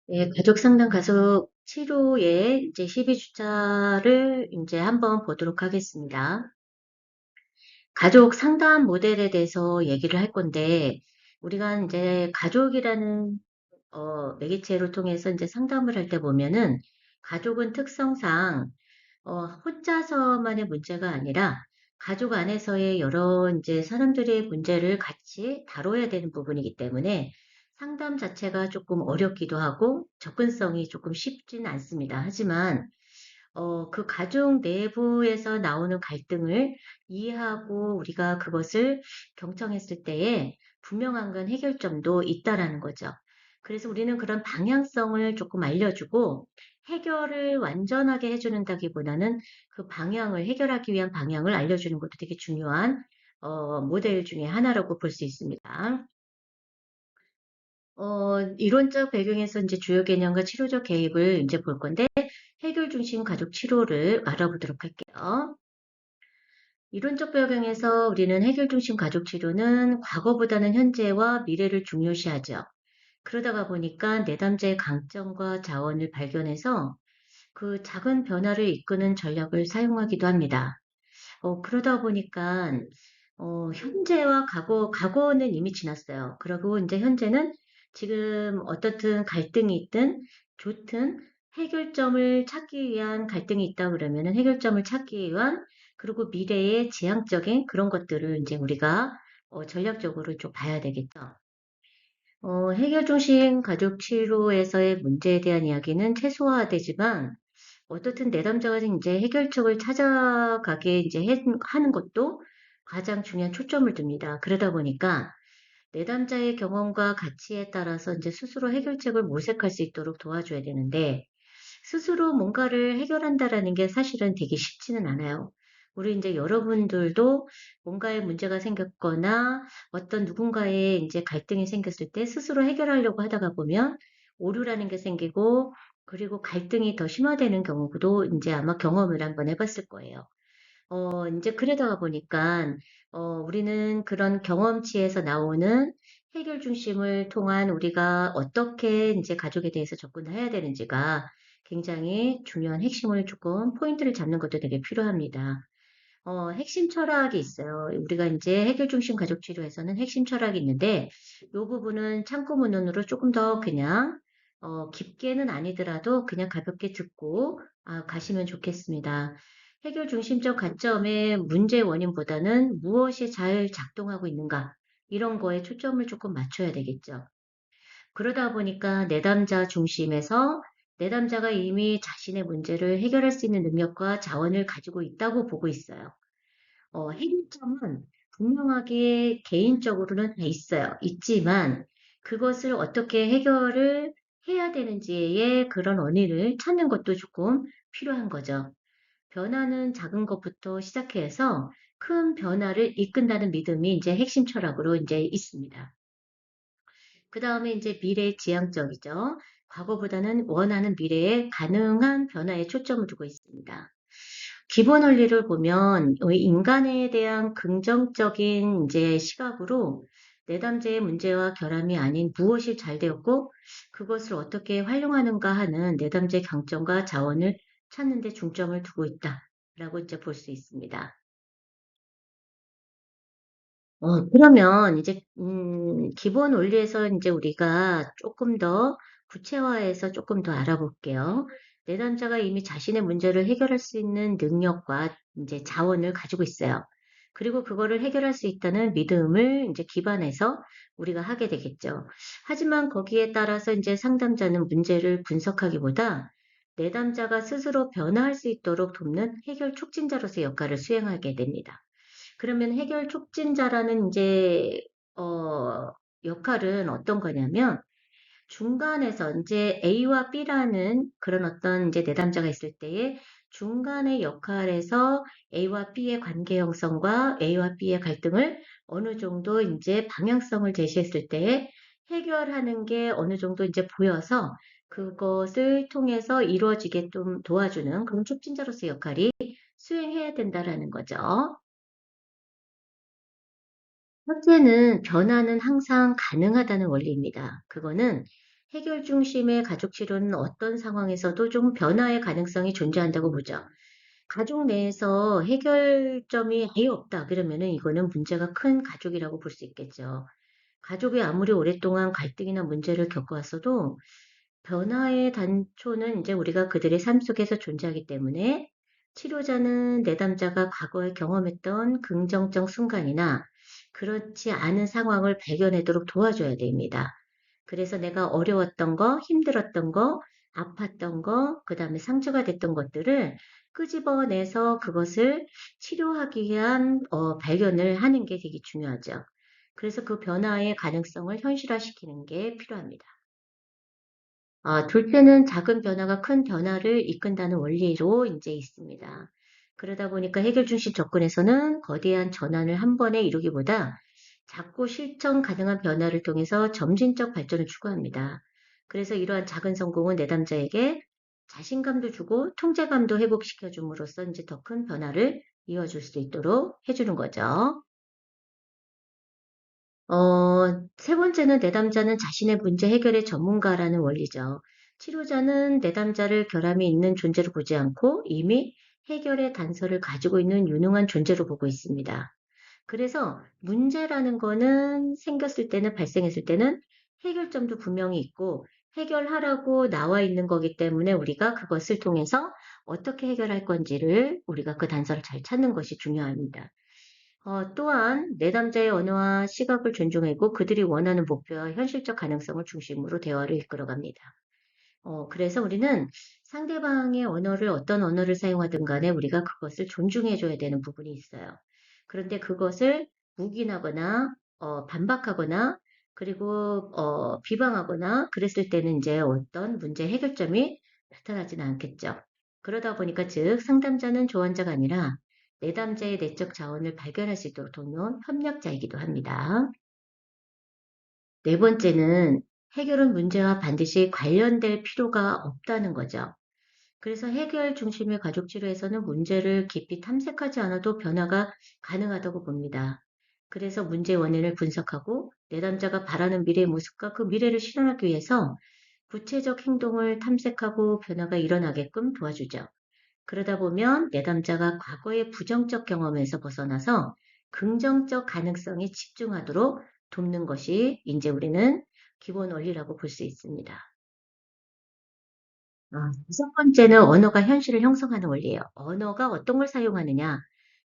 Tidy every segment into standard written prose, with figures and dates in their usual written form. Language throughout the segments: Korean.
네, 가족 상담 가족 치료의 이제 12주차를 이제 한번 보도록 하겠습니다. 가족 상담 모델에 대해서 얘기를 할 건데, 우리가 이제 가족이라는 매개체로 통해서 이제 상담을 할 때 보면은, 가족은 특성상 혼자서만의 문제가 아니라 가족 안에서의 여러 이제 사람들의 문제를 같이 다뤄야 되는 부분이기 때문에 상담 자체가 조금 어렵기도 하고 접근성이 조금 쉽지는 않습니다. 하지만 그 가족 내부에서 나오는 갈등을 이해하고 우리가 그것을 경청했을 때에 분명한 건 해결점도 있다라는 거죠. 그래서 우리는 그런 방향성을 조금 알려주고 해결을 완전하게 해주는다기보다는 그 방향을 해결하기 위한 방향을 알려주는 것도 되게 중요한 모델 중에 하나라고 볼 수 있습니다. 이론적 배경에서 이제 주요 개념과 치료적 개입을 이제 볼 건데 해결 중심 가족 치료를 알아보도록 할게요. 이론적 배경에서 우리는 해결 중심 가족 치료는 과거보다는 현재와 미래를 중요시하죠. 그러다가 보니까 내담자의 강점과 자원을 발견해서 그 작은 변화를 이끄는 전략을 사용하기도 합니다. 그러다 보니까 현재와 과거는 이미 지났어요. 그리고 이제 현재는 지금 어떻든 갈등이 있든 좋든 해결점을 찾기 위한 갈등이 있다 그러면은 해결점을 찾기 위한 그리고 미래의 지향적인 그런 것들을 이제 우리가 전략적으로 좀 봐야 되겠죠. 해결 중심 가족 치료에서의 문제에 대한 이야기는 최소화되지만 어떻든 내담자가 이제 해결책을 찾아가게 이제 하는 것도 가장 중요한 초점을 둡니다. 그러다 보니까 내담자의 경험과 가치에 따라서 이제 스스로 해결책을 모색할 수 있도록 도와줘야 되는데 스스로 뭔가를 해결한다라는 게 사실은 되게 쉽지는 않아요. 우리 이제 여러분들도 뭔가에 문제가 생겼거나 어떤 누군가의 이제 갈등이 생겼을 때 스스로 해결하려고 하다가 보면 오류라는 게 생기고 그리고 갈등이 더 심화되는 경우도 이제 아마 경험을 한번 해봤을 거예요. 이제 그러다가 보니까 우리는 그런 경험치에서 나오는 해결 중심을 통한 우리가 어떻게 이제 가족에 대해서 접근을 해야 되는지가 굉장히 중요한 핵심을 조금 포인트를 잡는 것도 되게 필요합니다. 핵심 철학이 있어요. 우리가 이제 해결 중심 가족 치료에서는 핵심 철학이 있는데 이 부분은 참고문헌으로 조금 더 그냥 깊게는 아니더라도 그냥 가볍게 듣고 가시면 좋겠습니다. 해결 중심적 관점의 문제 원인보다는 무엇이 잘 작동하고 있는가 이런 거에 초점을 조금 맞춰야 되겠죠. 그러다 보니까 내담자 중심에서 내담자가 이미 자신의 문제를 해결할 수 있는 능력과 자원을 가지고 있다고 보고 있어요. 해결점은 분명하게 개인적으로는 돼 있어요. 있지만 그것을 어떻게 해결을 해야 되는지의 그런 원인을 찾는 것도 조금 필요한 거죠. 변화는 작은 것부터 시작해서 큰 변화를 이끈다는 믿음이 이제 핵심 철학으로 이제 있습니다. 그 다음에 이제 미래 지향적이죠. 과거보다는 원하는 미래에 가능한 변화에 초점을 두고 있습니다. 기본 원리를 보면 인간에 대한 긍정적인 이제 시각으로 내담자의 문제와 결함이 아닌 무엇이 잘 되었고 그것을 어떻게 활용하는가 하는 내담자의 강점과 자원을 찾는 데 중점을 두고 있다라고 이제 볼 수 있습니다. 그러면 이제 기본 원리에서 이제 우리가 조금 더 구체화해서 조금 더 알아볼게요. 내담자가 이미 자신의 문제를 해결할 수 있는 능력과 이제 자원을 가지고 있어요. 그리고 그거를 해결할 수 있다는 믿음을 이제 기반해서 우리가 하게 되겠죠. 하지만 거기에 따라서 이제 상담자는 문제를 분석하기보다 내담자가 스스로 변화할 수 있도록 돕는 해결 촉진자로서의 역할을 수행하게 됩니다. 그러면 해결 촉진자라는 이제 역할은 어떤 거냐면 중간에서 이제 A와 B라는 그런 어떤 이제 내담자가 있을 때에 중간의 역할에서 A와 B의 관계 형성과 A와 B의 갈등을 어느 정도 이제 방향성을 제시했을 때에 해결하는 게 어느 정도 이제 보여서 그것을 통해서 이루어지게 좀 도와주는 그런 촉진자로서의 역할이 수행해야 된다라는 거죠. 첫째는 변화는 항상 가능하다는 원리입니다. 그거는 해결 중심의 가족 치료는 어떤 상황에서도 좀 변화의 가능성이 존재한다고 보죠. 가족 내에서 해결점이 아예 없다. 그러면은 이거는 문제가 큰 가족이라고 볼 수 있겠죠. 가족이 아무리 오랫동안 갈등이나 문제를 겪어왔어도 변화의 단초는 이제 우리가 그들의 삶 속에서 존재하기 때문에 치료자는 내담자가 과거에 경험했던 긍정적 순간이나 그렇지 않은 상황을 발견하도록 도와줘야 됩니다. 그래서 내가 어려웠던 거, 힘들었던 거, 아팠던 거, 그 다음에 상처가 됐던 것들을 끄집어내서 그것을 치료하기 위한 발견을 하는 게 되게 중요하죠. 그래서 그 변화의 가능성을 현실화시키는 게 필요합니다. 둘째는 작은 변화가 큰 변화를 이끈다는 원리로 이제 있습니다. 그러다 보니까 해결 중심 접근에서는 거대한 전환을 한 번에 이루기보다 작고 실천 가능한 변화를 통해서 점진적 발전을 추구합니다. 그래서 이러한 작은 성공은 내담자에게 자신감도 주고 통제감도 회복시켜 줌으로써 이제 더 큰 변화를 이어줄 수 있도록 해주는 거죠. 세 번째는 내담자는 자신의 문제 해결의 전문가라는 원리죠. 치료자는 내담자를 결함이 있는 존재로 보지 않고 이미 해결의 단서를 가지고 있는 유능한 존재로 보고 있습니다. 그래서 문제라는 거는 생겼을 때는, 발생했을 때는 해결점도 분명히 있고 해결하라고 나와 있는 거기 때문에 우리가 그것을 통해서 어떻게 해결할 건지를 우리가 그 단서를 잘 찾는 것이 중요합니다. 또한 내담자의 언어와 시각을 존중하고 그들이 원하는 목표와 현실적 가능성을 중심으로 대화를 이끌어갑니다. 그래서 우리는 상대방의 언어를 어떤 언어를 사용하든 간에 우리가 그것을 존중해줘야 되는 부분이 있어요. 그런데 그것을 묵인하거나 반박하거나 그리고 비방하거나 그랬을 때는 이제 어떤 문제 해결점이 나타나지는 않겠죠. 그러다 보니까 즉 상담자는 조언자가 아니라 내담자의 내적 자원을 발견할 수 있도록 돕는 협력자이기도 합니다. 네 번째는 해결은 문제와 반드시 관련될 필요가 없다는 거죠. 그래서 해결 중심의 가족 치료에서는 문제를 깊이 탐색하지 않아도 변화가 가능하다고 봅니다. 그래서 문제의 원인을 분석하고 내담자가 바라는 미래의 모습과 그 미래를 실현하기 위해서 구체적 행동을 탐색하고 변화가 일어나게끔 도와주죠. 그러다 보면 내담자가 과거의 부정적 경험에서 벗어나서 긍정적 가능성에 집중하도록 돕는 것이 이제 우리는 기본 원리라고 볼 수 있습니다. 다섯 번째는 언어가 현실을 형성하는 원리예요. 언어가 어떤 걸 사용하느냐,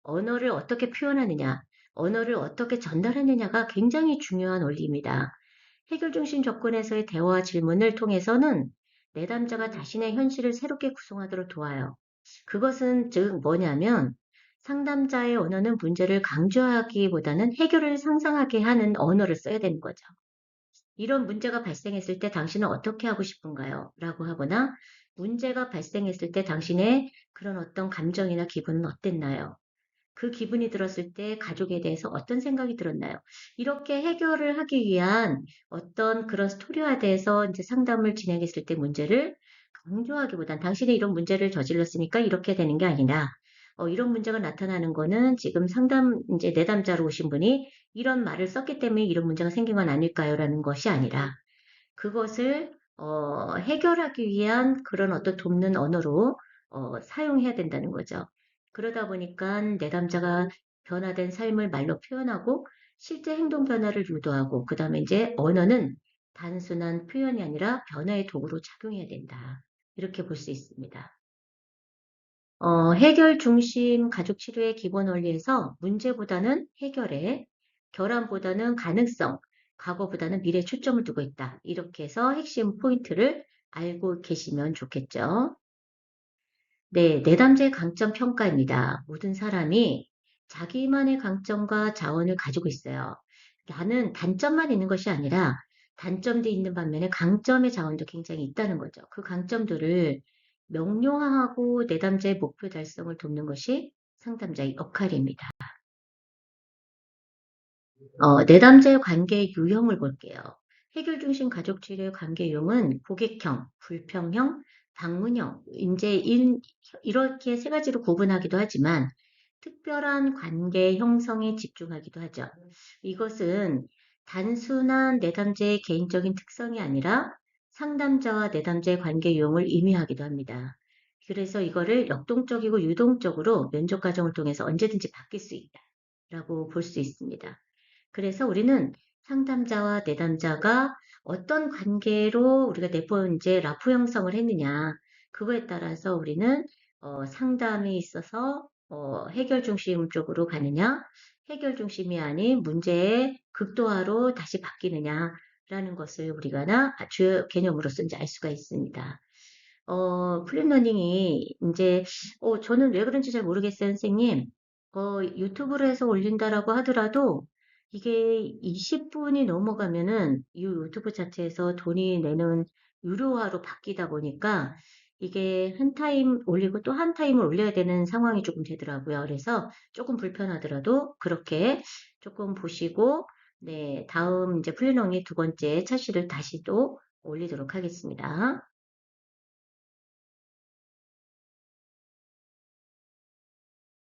언어를 어떻게 표현하느냐, 언어를 어떻게 전달하느냐가 굉장히 중요한 원리입니다. 해결 중심 접근에서의 대화 질문을 통해서는 내담자가 자신의 현실을 새롭게 구성하도록 도와요. 그것은 즉 뭐냐면 상담자의 언어는 문제를 강조하기보다는 해결을 상상하게 하는 언어를 써야 되는 거죠. 이런 문제가 발생했을 때 당신은 어떻게 하고 싶은가요? 라고 하거나 문제가 발생했을 때 당신의 그런 어떤 감정이나 기분은 어땠나요? 그 기분이 들었을 때 가족에 대해서 어떤 생각이 들었나요? 이렇게 해결을 하기 위한 어떤 그런 스토리화돼서 이제 상담을 진행했을 때 문제를 강조하기보단 당신이 이런 문제를 저질렀으니까 이렇게 되는 게 아니라 이런 문제가 나타나는 거는 지금 상담 이제 내담자로 오신 분이 이런 말을 썼기 때문에 이런 문제가 생긴 건 아닐까요? 라는 것이 아니라 그것을 해결하기 위한 그런 어떤 돕는 언어로 사용해야 된다는 거죠. 그러다 보니까 내담자가 변화된 삶을 말로 표현하고 실제 행동 변화를 유도하고 그 다음에 이제 언어는 단순한 표현이 아니라 변화의 도구로 작용해야 된다. 이렇게 볼 수 있습니다. 해결 중심 가족 치료의 기본 원리에서 문제보다는 해결에, 결함보다는 가능성, 과거보다는 미래에 초점을 두고 있다. 이렇게 해서 핵심 포인트를 알고 계시면 좋겠죠. 네, 내담자의 강점 평가입니다. 모든 사람이 자기만의 강점과 자원을 가지고 있어요. 나는 단점만 있는 것이 아니라 단점도 있는 반면에 강점의 자원도 굉장히 있다는 거죠. 그 강점들을 명료화하고 내담자의 목표 달성을 돕는 것이 상담자의 역할입니다. 내담자의 관계의 유형을 볼게요. 해결 중심 가족 치료의 관계 유형은 고객형, 불평형, 방문형, 이제 이렇게 세 가지로 구분하기도 하지만 특별한 관계 형성에 집중하기도 하죠. 이것은 단순한 내담자의 개인적인 특성이 아니라 상담자와 내담자의 관계 유형을 의미하기도 합니다. 그래서 이거를 역동적이고 유동적으로 면접 과정을 통해서 언제든지 바뀔 수 있다라고 볼 수 있습니다. 그래서 우리는 상담자와 내담자가 어떤 관계로 우리가 네 번째 라포 형성을 했느냐, 그거에 따라서 우리는 상담에 있어서 해결 중심 쪽으로 가느냐, 해결 중심이 아닌 문제의 극도화로 다시 바뀌느냐라는 것을 우리가 주요 개념으로서 이제 알 수가 있습니다. 플립러닝이 이제 저는 왜 그런지 잘 모르겠어요, 선생님. 유튜브로 해서 올린다라고 하더라도 이게 20분이 넘어가면은 이 유튜브 자체에서 돈이 내는 유료화로 바뀌다 보니까 이게 한 타임 올리고 또 한 타임을 올려야 되는 상황이 조금 되더라고요. 그래서 조금 불편하더라도 그렇게 조금 보시고, 네, 다음 이제 플리너닝 두 번째 차시를 다시 또 올리도록 하겠습니다.